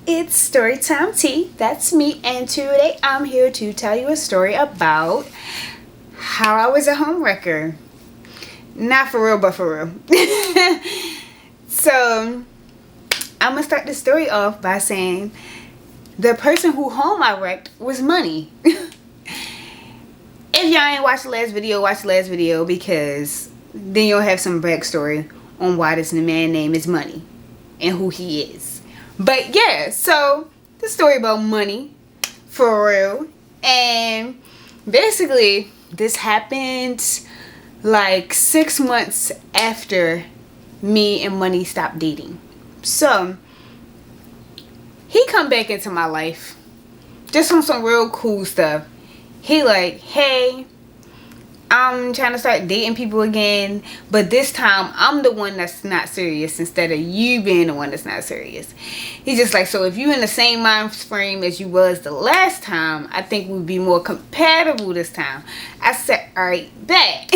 It's Storytime Tea. That's me, and today I'm here to tell you a story about how I was a homewrecker. Not for real, but for real. So, I'm gonna start the story off by saying the person who home I wrecked was Money. If y'all ain't watched the last video, watch the last video because then you'll have some backstory on why this man name is Money and who he is. But yeah, so the story about Money, for real. And basically, this happened like 6 months after me and Money stopped dating. So, he come back into my life just on some real cool stuff. He like, hey, I'm trying to start dating people again, but this time I'm the one that's not serious instead of you being the one that's not serious. He's just like, so if you in the same mind frame as you was the last time, I think we'd be more compatible this time. I said, alright, bet.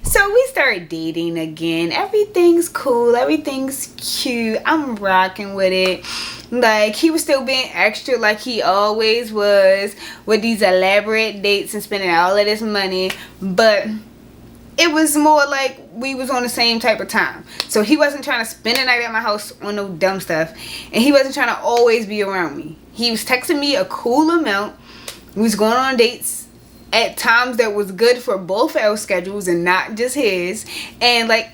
So we started dating again. Everything's cool. Everything's cute. I'm rocking with it. Like, he was still being extra like he always was with these elaborate dates and spending all of this money. But it was more like we was on the same type of time. So he wasn't trying to spend the night at my house on no dumb stuff. And he wasn't trying to always be around me. He was texting me a cool amount. We was going on dates at times that was good for both our schedules and not just his. And like,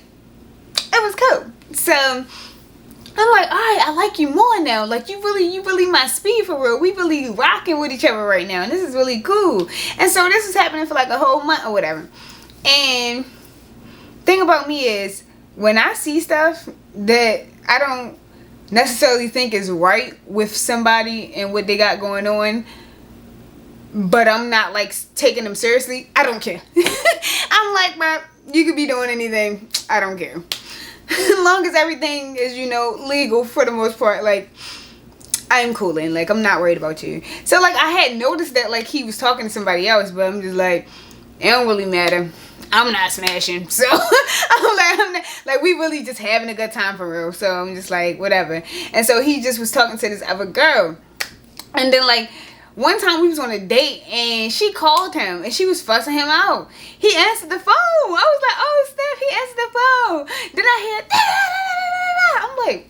it was cool. So I'm like, alright, I like you more now. Like, you really my speed for real. We really rocking with each other right now. And this is really cool. And so this is happening for like a whole month or whatever. And thing about me is, when I see stuff that I don't necessarily think is right with somebody and what they got going on, but I'm not like taking them seriously, I don't care. I'm like, bro, you could be doing anything. I don't care. As long as everything is, legal for the most part, like, I'm coolin'. Like, I'm not worried about you. So, like, I had noticed that, like, he was talking to somebody else, but I'm just like, it don't really matter. I'm not smashing. So, I'm not, we really just having a good time for real. So, I'm just like, whatever. And so, he just was talking to this other girl. And then, like, one time we was on a date and she called him and she was fussing him out. He answered the phone. I was like, oh, Steph, he answered the phone. Then I hear, I'm like,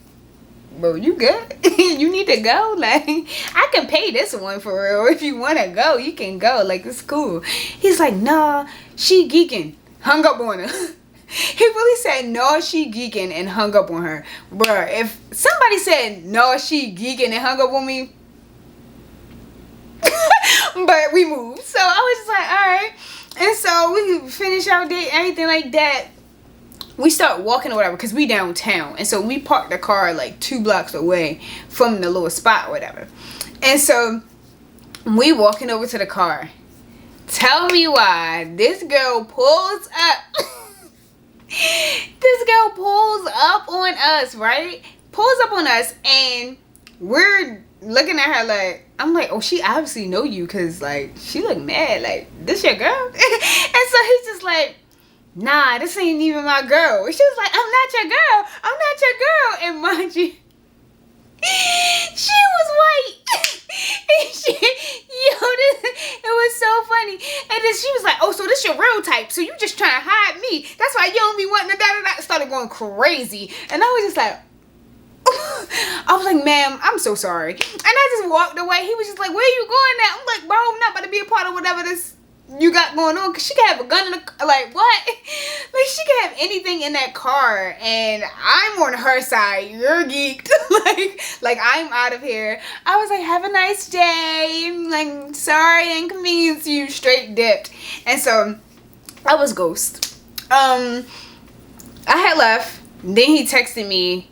bro, you good? You need to go? Like, I can pay this one for real. If you want to go, you can go. Like, it's cool. He's like, nah, she geeking. Hung up on her. He really said, no, she geeking and hung up on her. Bruh, if somebody said, no, she geeking and hung up on me, but we moved. So I was just like, alright. And so we finish our date, everything like that. We start walking or whatever, because we downtown. And so we parked the car like 2 blocks away from the little spot or whatever. And so we walking over to the car. Tell me why this girl pulls up. This girl pulls up on us, right? Pulls up on us, and we're looking at her like, I'm like, oh, she obviously know you, because like, she look mad, like, this your girl? And so he's just like, nah, this ain't even my girl. And she was like, I'm not your girl. I'm not your girl. And mind you, she was white. And it was so funny. And then she was like, oh, so this your real type. So you just trying to hide me. That's why you don't be wanting to da-da-da. Started going crazy. And I was just like, I was like, ma'am, I'm so sorry. And I just walked away. He was just like, where you going now? I'm like, bro, I'm not about to be a part of whatever this you got going on. Because she could have a gun in the, like, what? Like, she could have anything in that car. And I'm on her side. You're geeked. like I'm out of here. I was like, have a nice day. I'm like, sorry I inconvenienced you. Straight dipped. And so, I was ghost. I had left. Then he texted me.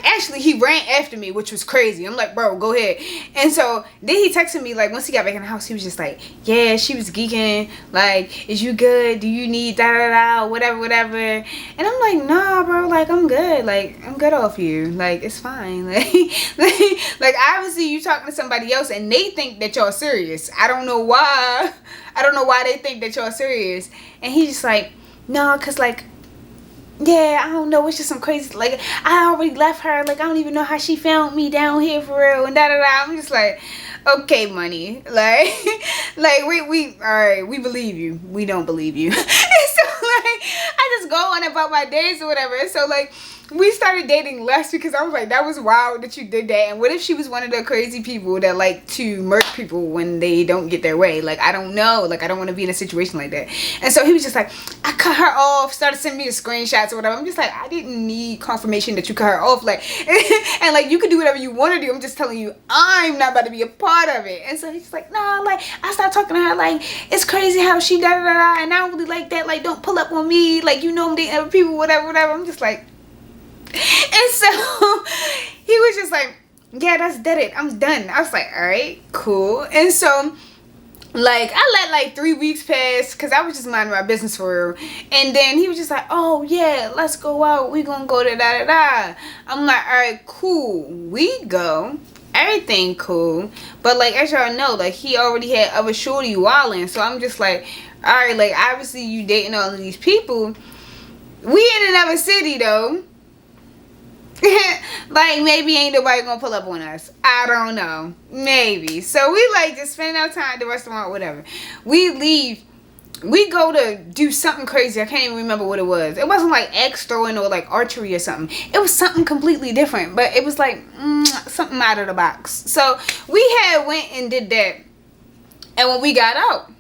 Actually, he ran after me, which was crazy. I'm like, bro, go ahead. And so then he texted me, like, once he got back in the house, he was just like, yeah, she was geeking. Like, is you good? Do you need da-da-da? Whatever. And I'm like, nah, bro. Like, I'm good. Like, I'm good off you. Like, it's fine. Like obviously you talking to somebody else and they think that y'all serious. I don't know why. I don't know why they think that y'all serious. And he's just like, no, because, like, yeah, I don't know, it's just some crazy, like, I already left her, like, I don't even know how she found me down here for real, and da-da-da. I'm just like, okay, money, like, like, we, all right, we believe you, we don't believe you. And so, like, I just go on about my days or whatever, and so, like, we started dating less because I was like, that was wild that you did that. And what if she was one of the crazy people that like to murk people when they don't get their way? Like, I don't know. Like, I don't want to be in a situation like that. And so he was just like, I cut her off, started sending me the screenshots or whatever. I'm just like, I didn't need confirmation that you cut her off. Like, and like, you can do whatever you want to do. I'm just telling you, I'm not about to be a part of it. And so he's like, nah, like, I started talking to her, like, it's crazy how she da-da-da-da, and I don't really like that. Like, don't pull up on me. Like, you know I'm dating other people, whatever, whatever. I'm just like, and so he was just like, yeah, that's dead it. I'm done. I was like, all right, cool. And so, like, I let like 3 weeks pass because I was just minding my business for real. And then he was just like, oh yeah, let's go out. We gonna go to da-da-da. I'm like, all right, cool. We go. Everything cool. But like, as y'all know, like, he already had other shorty wilding. So I'm just like, all right, like, obviously you dating all of these people. We in another city though. Like, maybe ain't nobody gonna pull up on us. I don't know. Maybe. So we like just spending our time at the restaurant, whatever. We leave. We go to do something crazy. I can't even remember what it was. It wasn't like axe throwing or like archery or something. It was something completely different. But it was like something out of the box. So we had went and did that. And when we got out,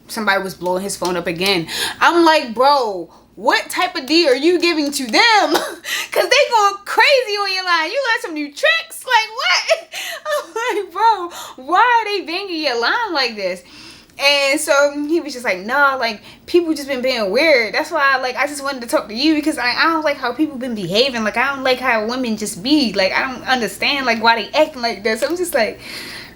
somebody was blowing his phone up again. I'm like, bro, what type of D are you giving to them? Because they going crazy on your line. You learned some new tricks? Like, what? I'm like, bro, why are they banging your line like this? And so he was just like, nah, like, people just been being weird. That's why, like, I just wanted to talk to you because I don't like how people been behaving. Like, I don't like how women just be. Like, I don't understand, like, why they acting like this. I'm just like,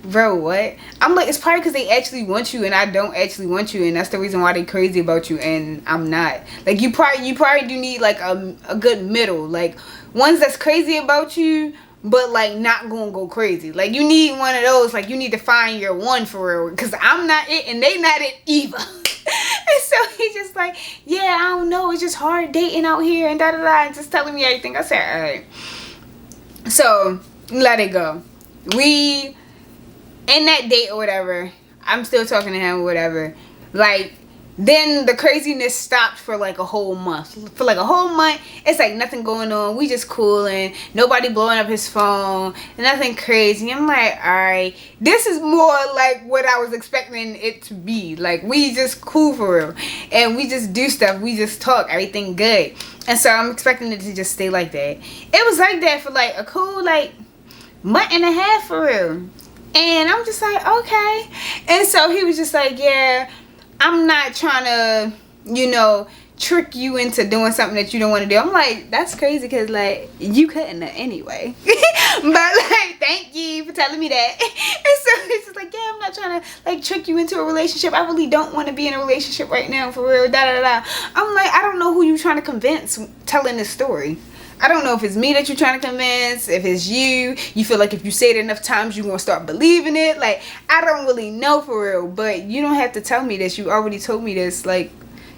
bro, what? I'm like, it's probably because they actually want you and I don't actually want you, and that's the reason why they crazy about you and I'm not. Like, you probably do need like a good middle, like ones that's crazy about you but like not gonna go crazy. Like, you need one of those. Like, you need to find your one for real, because I'm not it and they not it either. And so he's just like, yeah, I don't know, it's just hard dating out here and da-da-da, and just telling me everything. I said, all right, so let it go. We in that date or whatever, I'm still talking to him or whatever. Like, then the craziness stopped for like a whole month. For like a whole month, it's like nothing going on. We just cooling. Nobody blowing up his phone. Nothing crazy. I'm like, alright, this is more like what I was expecting it to be. Like, we just cool for real. And we just do stuff. We just talk. Everything good. And so I'm expecting it to just stay like that. It was like that for like a cool like month and a half for real. And I'm just like, okay. And so he was just like, yeah, I'm not trying to, you know, trick you into doing something that you don't want to do. I'm like, that's crazy because, like, you couldn't anyway. But, like, thank you for telling me that. And so he's just like, yeah, I'm not trying to, like, trick you into a relationship. I really don't want to be in a relationship right now, for real, da-da-da. I'm like, I don't know who you trying to convince telling this story. I don't know if it's me that you're trying to convince, if it's you feel like if you say it enough times you're going to start believing it. Like, I don't really know for real, but you don't have to tell me this. You already told me this like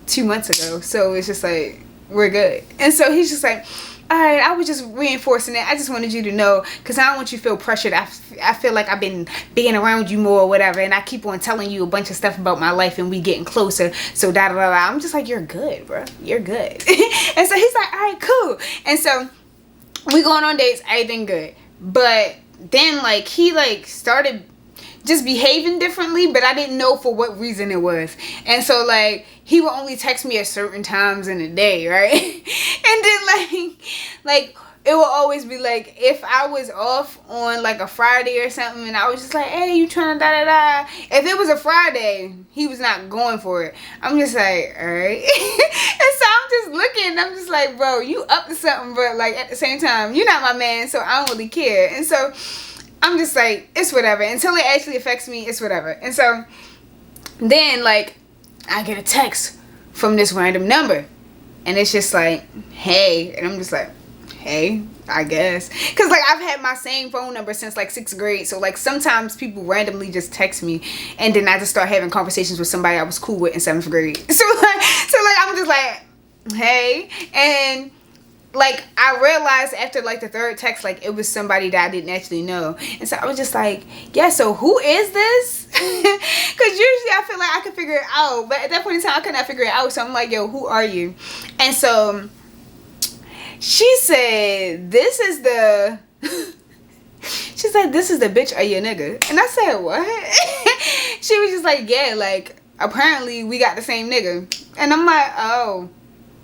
2 months ago. So it's just like, we're good. And so he's just like, alright, I was just reinforcing it. I just wanted you to know because I don't want you to feel pressured. I feel like I've been being around you more or whatever, and I keep on telling you a bunch of stuff about my life and we getting closer. So da da da da. I'm just like, you're good, bro. You're good. And so he's like, alright, cool. And so we going on dates, everything good. But then like he like started just behaving differently, but I didn't know for what reason it was. And so like he would only text me at certain times in the day, right? And then like it will always be like if I was off on like a Friday or something and I was just like, hey, you trying to da da da. If it was a Friday, he was not going for it. I'm just like, alright. And so I'm just looking, I'm just like, bro, you up to something, but like at the same time, you're not my man, so I don't really care. And so I'm just like, it's whatever. Until it actually affects me, it's whatever. And so then like I get a text from this random number and it's just like, hey, and I'm just like, hey, I guess, because like I've had my same phone number since like 6th grade, so like sometimes people randomly just text me and then I just start having conversations with somebody I was cool with in 7th grade. So like I'm just like, hey. And like, I realized after, like, the third text, like, it was somebody that I didn't actually know. And so I was just like, yeah, so who is this? Because usually I feel like I could figure it out. But at that point in time, I could not figure it out. So I'm like, yo, who are you? And so she said, this is the... She said, this is the bitch or your nigga. And I said, what? She was just like, yeah, like, apparently we got the same nigga. And I'm like, oh,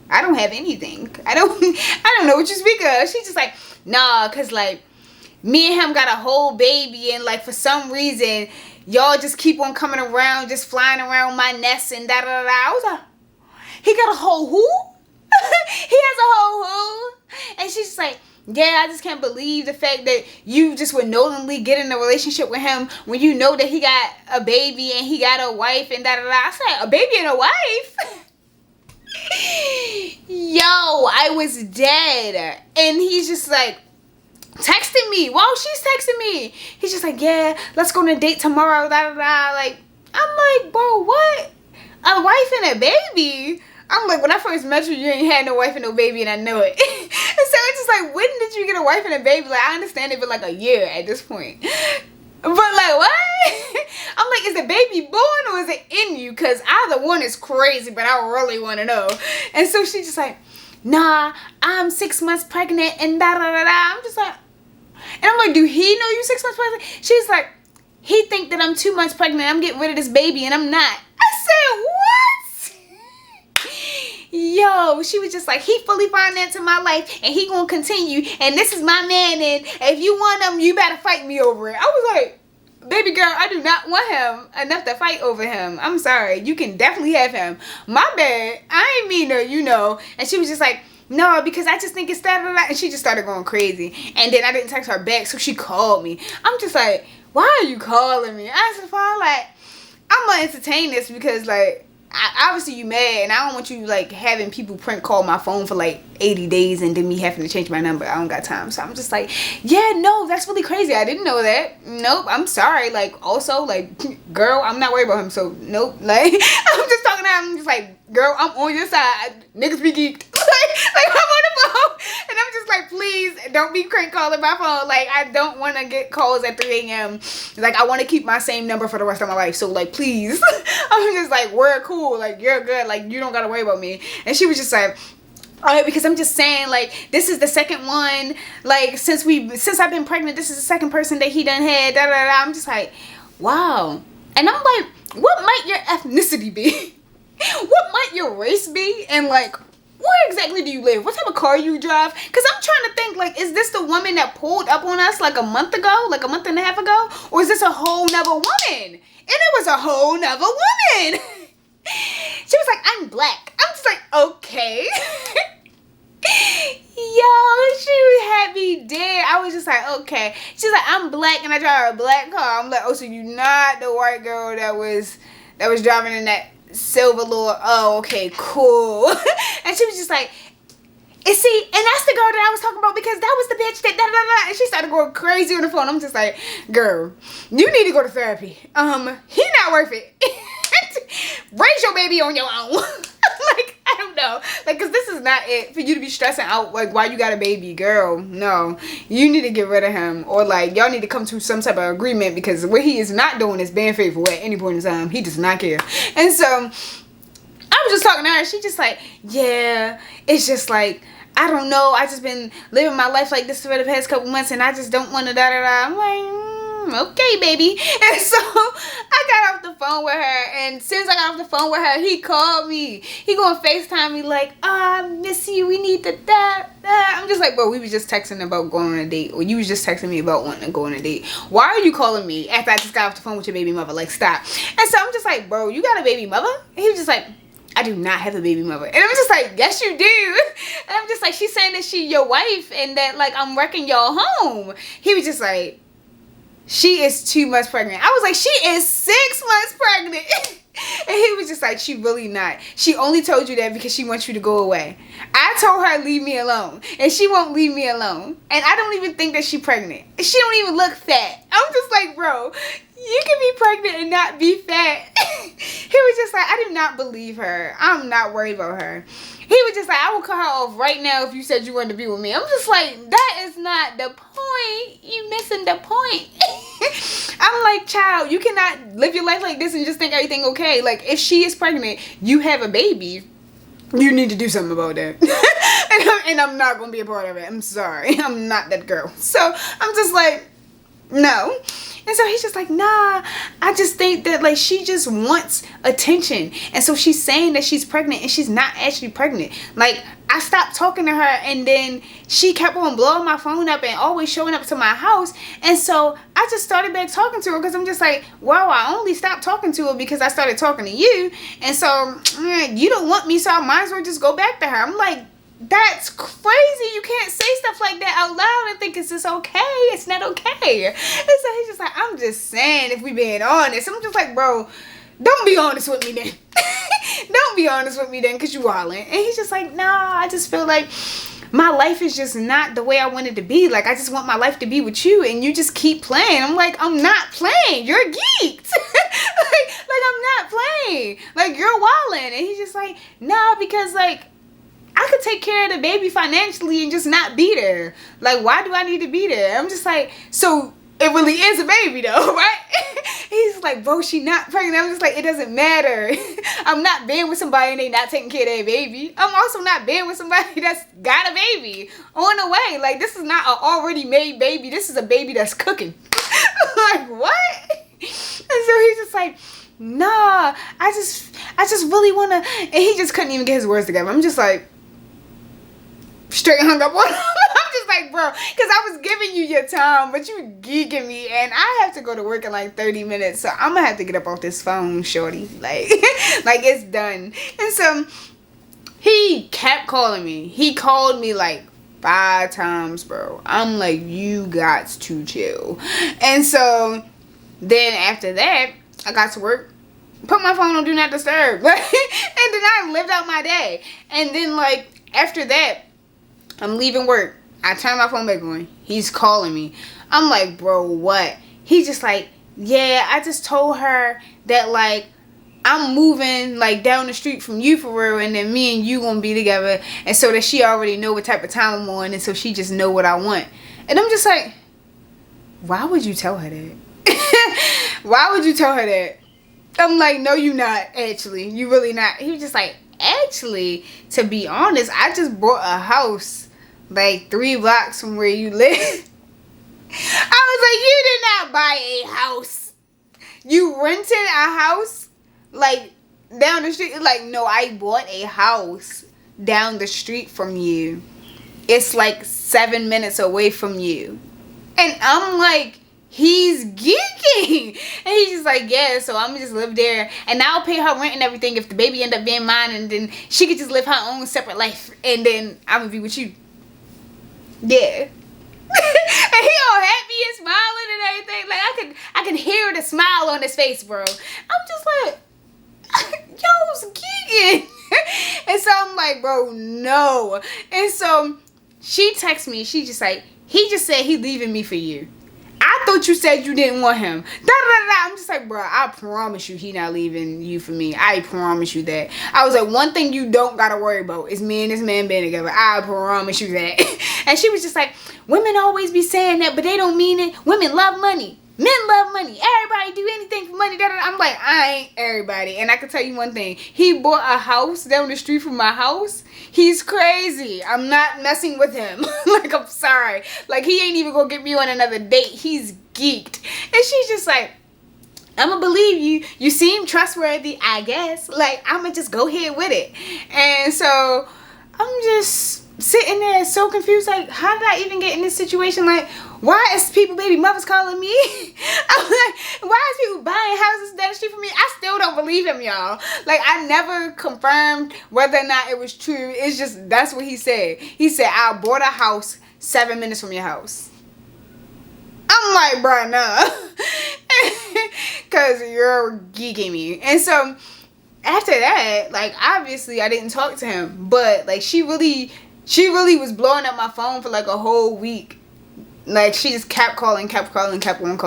I don't have anything. I don't know what you speak of. She's just like, nah, cause like me and him got a whole baby, and like for some reason y'all just keep on coming around, just flying around my nest and da da da. I was like, he got a whole who? He has a whole who? And she's just like, yeah, I just can't believe the fact that you just would knowingly get in a relationship with him when you know that he got a baby and he got a wife and da da da. I said, a baby and a wife? Yo, I was dead. And he's just like texting me while she's texting me. He's just like, yeah, let's go on a date tomorrow, da da da. Like, I'm like, bro, what? A wife and a baby? I'm like, when I first met you, you ain't had no wife and no baby, and I know it. And so it's just like, when did you get a wife and a baby? Like, I understand it been like a year at this point. But like, what? I'm like, is the baby born or is it in you? Because either one is crazy, but I really want to know. And so she's just like, nah, I'm 6 months pregnant and da da da da. I'm just like, and I'm like, do he know you 6 months pregnant? She's like, he think that I'm 2 months pregnant. I'm getting rid of this baby and I'm not. I said, what? Yo, she was just like, he fully financing my life and he gonna continue, and this is my man, and if you want him, you better fight me over it. I was like, baby girl, I do not want him enough to fight over him. I'm sorry, you can definitely have him. My bad, I ain't mean to, you know. And she was just like, no, because I just think it's that, and she just started going crazy. And then I didn't text her back, so she called me. I'm just like, why are you calling me? I said, fine, like, I'm gonna entertain this because, like, obviously you mad, and I don't want you like having people prank call my phone for like 80 days and then me having to change my number. I don't got time. So I'm just like, yeah, no, that's really crazy. I didn't know that. Nope, I'm sorry. Like, also, like, girl, I'm not worried about him, so nope. Like, I'm just talking to him. I'm just like, girl, I'm on your side. Niggas be geeked. like I'm on the phone, and I'm just like, please don't be crank calling my phone. Like, I don't want to get calls at 3 a.m. Like, I want to keep my same number for the rest of my life. So like, please. I'm just like, we're cool. Like, you're good. Like, you don't gotta worry about me. And she was just like, all right, because I'm just saying, like, this is the second one. Like, since I've been pregnant, this is the second person that he done had. Da da da. I'm just like, wow. And I'm like, what might your ethnicity be? What might your race be? And like, where exactly do you live? What type of car you drive? Because I'm trying to think, like, is this the woman that pulled up on us like a month ago? Like a month and a half ago? Or is this a whole nother woman? And it was a whole nother woman. She was like, I'm black. I'm just like, okay. Yo, she had me dead. I was just like, okay. She's like, I'm black and I drive a black car. I'm like, oh, so you not the white girl that was driving in that silver lure? Oh, okay, cool. And she was just like, and see, and that's the girl that I was talking about, because that was the bitch that da da da. And she started going crazy on the phone. I'm just like, girl, you need to go to therapy. He not worth it. Raise your baby on your own. Like, I don't know, like, because this is not it for you to be stressing out like why you got a baby. Girl, no, you need to get rid of him, or like y'all need to come to some type of agreement, because what he is not doing is being faithful at any point in time. He does not care. And so I was just talking to her. She just like, yeah, it's just like, I don't know, I just been living my life like this for the past couple months, and I just don't want to da da da. I'm like, okay, baby. And so I got off the phone with her, and as soon as I got off the phone with her, he called me. He gonna FaceTime me like, I miss you, we need to da. I'm just like, bro, we was just texting about going on a date, or you was just texting me about wanting to go on a date. Why are you calling me after I just got off the phone with your baby mother? Like, stop. And so I'm just like, bro, you got a baby mother? And he was just like, I do not have a baby mother. And I'm just like, yes you do. And I'm just like, she's saying that she your wife and that like I'm wrecking y'all home. He was just like, she is 2 months pregnant. I was like, she is 6 months pregnant. And he was just like, she really not. She only told you that because she wants you to go away. I told her, leave me alone. And she won't leave me alone. And I don't even think that she's pregnant. She don't even look fat. I'm just like, bro, you can be pregnant and not be fat. He was just like, I do not believe her. I'm not worried about her. He was just like, I will cut her off right now if you said you wanted to be with me. I'm just like, that is not the point. You missing the point. I'm like, child, you cannot live your life like this and just think everything okay. Like, if she is pregnant, you have a baby, you need to do something about that. and I'm not going to be a part of it. I'm sorry. I'm not that girl. So I'm just like, no. And so he's just like, nah, I just think that, like, she just wants attention. And so she's saying that she's pregnant and she's not actually pregnant. Like, I stopped talking to her and then she kept on blowing my phone up and always showing up to my house. And so I just started back talking to her because I'm just like, wow, I only stopped talking to her because I started talking to you. And so you don't want me, so I might as well just go back to her. I'm like, that's crazy. You can't say stuff like that out loud and think it's just okay. It's not okay. And so he's just like, I'm just saying, if we being honest. I'm just like, bro, don't be honest with me then. Don't be honest with me then, because you wildin'. And he's just like, nah, I just feel like my life is just not the way I want it to be. Like, I just want my life to be with you, and you just keep playing. I'm like, I'm not playing. You're geeked. like, I'm not playing. Like, you're wildin'. And he's just like, nah, because, like, I could take care of the baby financially and just not be there. Like, why do I need to be there? I'm just like, so it really is a baby though, right? He's like, bro, she not pregnant. I'm just like, it doesn't matter. I'm not being with somebody and they not taking care of their baby. I'm also not being with somebody that's got a baby on the way. Like, this is not an already made baby. This is a baby that's cooking. Like, what? And so he's just like, nah, I just really want to. And he just couldn't even get his words together. I'm just like, straight hung up on him. I'm just like, bro, because I was giving you your time, but you geeking me, and I have to go to work in like 30 minutes, so I'm gonna have to get up off this phone, shorty. Like, like, it's done. And so he kept calling me. He called me like 5 times, bro. I'm like, you got to chill. And so then after that, I got to work, put my phone on do not disturb, and then I lived out my day. And then, like, after that, I'm leaving work. I turn my phone back on. He's calling me. I'm like, bro, what? He's just like, yeah, I just told her that, like, I'm moving, like, down the street from you for real, and then me and you gonna be together, and so that she already know what type of time I'm on, and so she just know what I want. And I'm just like, why would you tell her that? Why would you tell her that? I'm like, no, you not, actually. You really not. He was just like, actually, to be honest, I just bought a house like 3 blocks from where you live. I was like, you did not buy a house. You rented a house like down the street. Like, no, I bought a house down the street from you. It's like 7 minutes away from you. And I'm like, he's geeking. And he's just like, yeah, so I'm gonna just live there, and I'll pay her rent and everything if the baby end up being mine, and then she could just live her own separate life, and then I'm gonna be with you. Yeah. And he all happy and smiling and everything. Like, I can hear the smile on his face, bro. I'm just like, yo's geeking. And so I'm like, bro, no. And so she texts me. She just like, he just said he leaving me for you. I thought you said you didn't want him. I'm just like, bro, I promise you he not leaving you for me. I promise you that. I was like, one thing you don't gotta worry about is me and this man being together. I promise you that. And she was just like, women always be saying that, but they don't mean it. Women love money. Men love money. Everybody do anything for money. I'm like, I ain't everybody. And I can tell you one thing. He bought a house down the street from my house. He's crazy. I'm not messing with him. Like, I'm sorry. Like, he ain't even gonna get me on another date. He's geeked. And she's just like, I'm gonna believe you. You seem trustworthy, I guess. Like, I'm gonna just go ahead with it. And so I'm just sitting there so confused. Like, how did I even get in this situation? Like, why is people baby mothers calling me? I'm like, why is people buying houses down the street from me? I still don't believe him, y'all. Like, I never confirmed whether or not it was true. It's just, that's what he said. He said, I bought a house 7 minutes from your house. I'm like, bro, nah. because you're geeking me. And so after that, like, obviously I didn't talk to him, but like she really was blowing up my phone for like a whole week. Like, she just kept calling, kept on calling, kept on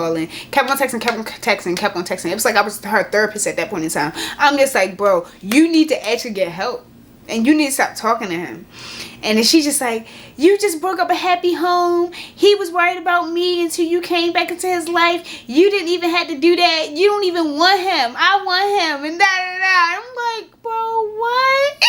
texting. It was like I was her therapist at that point in time. I'm just like, bro, you need to actually get help. And you need to stop talking to him. And then she's just like, you just broke up a happy home. He was worried about me until you came back into his life. You didn't even have to do that. You don't even want him. I want him. And da-da-da. I'm like, bro, what?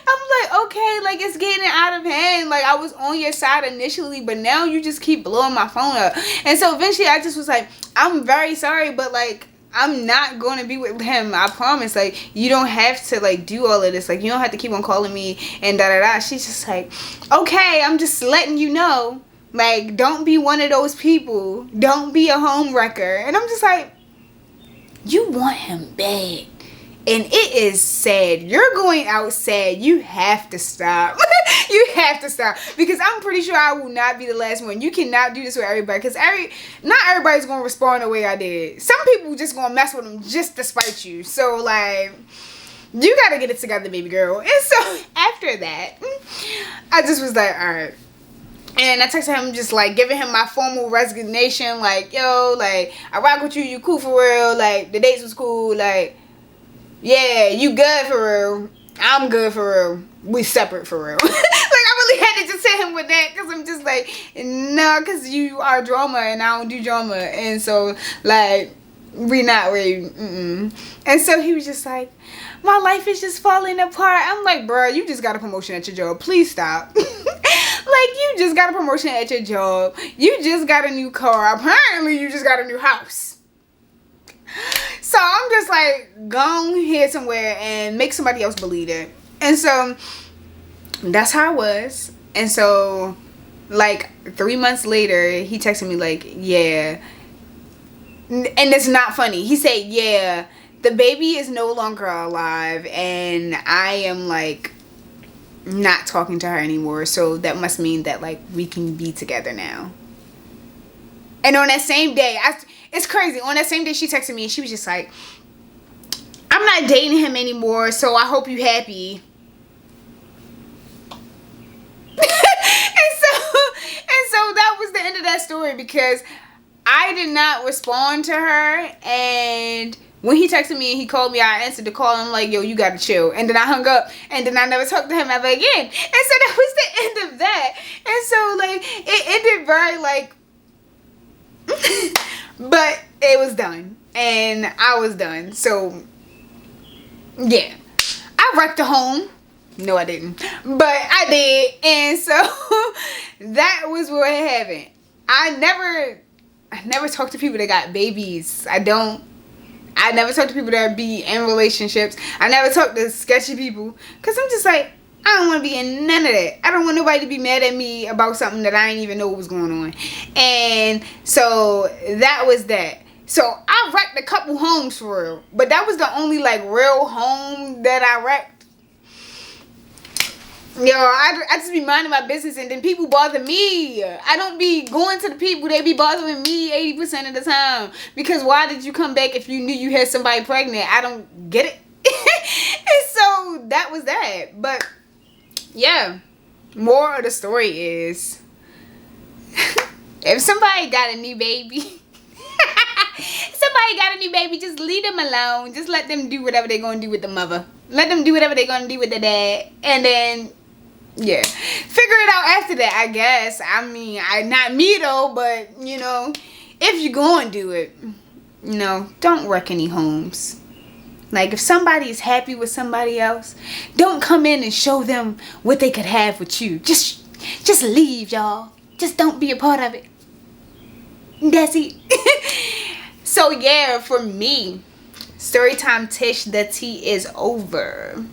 I'm like, okay, like, it's getting out of hand. Like, I was on your side initially, but now you just keep blowing my phone up. And so eventually I just was like, I'm very sorry, but like, I'm not going to be with him. I promise. Like, you don't have to like do all of this. Like, you don't have to keep on calling me and da-da-da. She's just like, okay, I'm just letting you know. Like, don't be one of those people. Don't be a home wrecker. And I'm just like, you want him bad. And it is sad. You're going out sad. You have to stop. You have to stop. Because I'm pretty sure I will not be the last one. You cannot do this with everybody. Because not everybody's going to respond the way I did. Some people just going to mess with them just to spite you. So, like, you got to get it together, baby girl. And so, after that, I just was like, alright. And I texted him just, like, giving him my formal resignation. Like, yo, like, I rock with you. You cool for real. Like, the dates was cool. Like, yeah, you good for real. I'm good for real. We separate for real. Like, I really had to just hit him with that because I'm just like, no, because you are drama and I don't do drama. And so, like, we not really, And so he was just like, my life is just falling apart. I'm like, bro, you just got a promotion at your job. Please stop. Like, you just got a promotion at your job. You just got a new car. Apparently, you just got a new house. So I'm just like, go here somewhere and make somebody else believe it. And so that's how it was. And so like 3 months later, he texted me like, yeah. And it's not funny. He said, yeah, the baby is no longer alive and I am like not talking to her anymore. So that must mean that like we can be together now. And on that same day, it's crazy. On that same day, she texted me and she was just like, I'm not dating him anymore, so I hope you happy. and so that was the end of that story because I did not respond to her. And when he texted me and he called me, I answered the call. And I'm like, yo, you gotta chill. And then I hung up and then I never talked to him ever again. And so that was the end of that. And so like, it ended very like, but it was done and I was done. So yeah, I wrecked a home. No, I didn't, but I did. And so that was what happened. I never talk to people that got babies. I never talk to people that be in relationships. I never talk to sketchy people because I'm just like, I don't want to be in none of that. I don't want nobody to be mad at me about something that I didn't even know what was going on. And so that was that. So I wrecked a couple homes for real. But that was the only like real home that I wrecked. Yo, I just be minding my business and then people bother me. I don't be going to the people. They be bothering me 80% of the time. Because why did you come back if you knew you had somebody pregnant? I don't get it. And so that was that. But yeah, more of the story is if somebody got a new baby, just leave them alone. Just let them do whatever they're going to do with the mother. Let them do whatever they're going to do with the dad. And then, yeah, figure it out after that, I guess. I mean, not me though, but, you know, if you're going to do it, you know, don't wreck any homes. Like, if somebody is happy with somebody else, don't come in and show them what they could have with you. Just leave, y'all. Just don't be a part of it. That's it. So, yeah, for me, Storytime Tish, the tea is over.